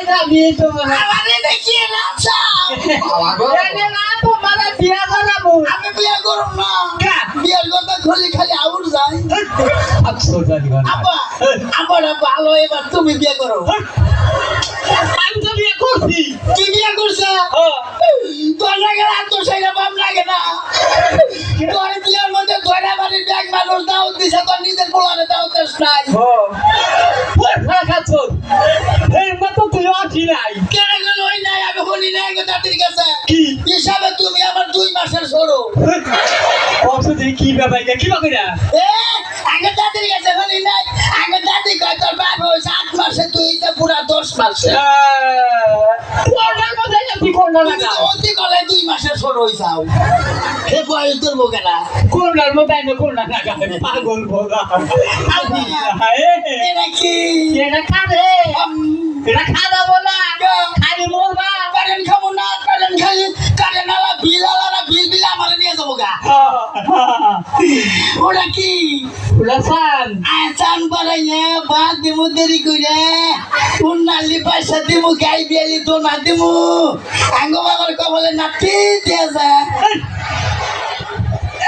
যাবি তো আমারে দেখি না চাও এনে না তো মানে বিয়া করাবো আমি বিয়ে করব না কা বিয়ের কথা খালি খালি আউর যায় আফসোস জানি না আপা আমার ভালো এবার তুমি বিয়ে করো আমি তো বিয়ে করছি তুই বিয়ে করছ তোর লাগে না তোর সেটা বাম লাগে না তোর বিয়ের মধ্যে ধরে বাড়ির ব্যাগ মানুষ দাও দিছে তোর নিজের পোলারে দাও তেস নাই ওই ফাঁকাছ এই মত তুই আছি নাই কেন গেল ওই নাই আমি হলি নাই গো দাদির কাছে কি হিসাবে তুমি আমার 2 মাসের ছোড়ো অবশ্যই কি ব্যাপার কি বাকিরা এ আগে দাদির কাছে হলি নাই আগে দাদি কয় তোর বাপ ওই 7 মাসে তুই তো পুরা 10 মাসে কোনটার মধ্যে কি কোনটা লাগা অতি গলে 2 মাসের ছোড়ো হইছাও হে বয়স তোর বকেনা কোনটার মধ্যে না কোনটা লাগা পাগল বগা এটা কি এটা কারে এটা খাওয়া বলা খালি মরবা কারেন খাবো না কারেন খালি কারেন আলা বিল আলা বিল বিল আমার নিয়ে যাবো গা ওটা কি উলাসান আসান পারাইয়ে বাদ দিমু দেরি করে উন্নালি পয়সা দিমু গাই বিয়ালি তো না দিমু আঙ্গ বাবার কবলে নাতি দিয়ে যা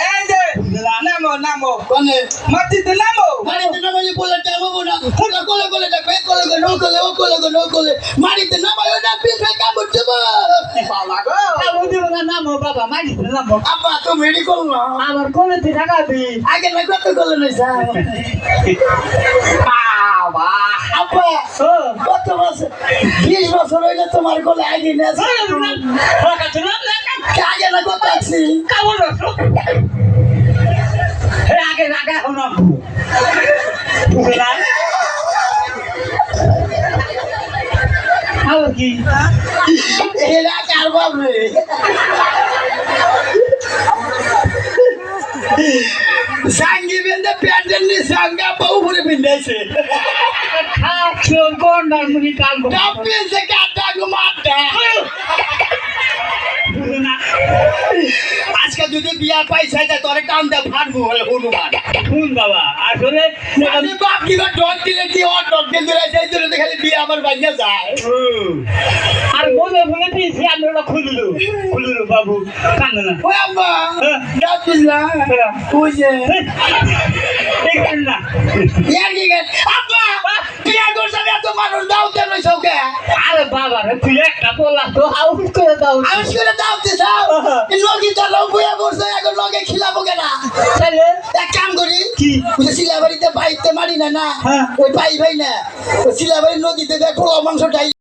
এই যে নামো নামো কোনে মাটিতে নামো মারিতে নামালি বলে টামবো না কোলে কোলে কোলে ডাকবে কোলে কোলে নো কোলে ও কোলে কোলে নো কোলে মারিতে নামালো না পিল ফে কামড় দেবো বাবা গো আবু দিও না নামো বাবা মাটিতে নামো আব্বা তো মেডিকেল না আমার কোলেতে থাকাবি আগে না কত কোলে নই যা বাবা আব্বা কত বছর 20 বছর হইলে তোমার কোলে আগে না আগে না কত আছি কাবল আগে আগে হনো বুঝলা আবার কি এরা কার বাবরে সাঙ্গি বেন্দে প্যান্ডেল নি সাঙ্গা বউ ভরে বিন্দাইছে খাচ্ছো গন্ডার মুনি কাল কাপে সে কাটা গো মাটা আজকে যদি বিয়া পয়সা দেয় তোরে টান দে ফাটবো বলে হনুমান শুন বাবা আসলে আমি বাপ কিবা ডট দিলে কি ও ডট দিলে সেই জন্য খালি বিয়া আমার ভাঙা যায় আর বলে বলে দিয়েছি আমি ওটা খুলুলো বাবু কান্দ না ওই আম্মা ডাক দিলা ওই যে দেখেন না ইয়ার কি গেল আব্বা বিয়া করছ না তো মানুষ দাও দেন সৌকে আরে বাবা রে তুই একটা বললা তো আউট করে দাও আমি করে দাও দিছ লগি তো লোক বইয়া বসে এখন লগে খিলাবো কেনা তাহলে এক কাম করি কি ওই সিলাবাড়িতে পাইতে মারি না না হ্যাঁ। ওই পাই ভাই না ওই সিলাবাড়ি নদীতে দেখ পোলা মাংসটাই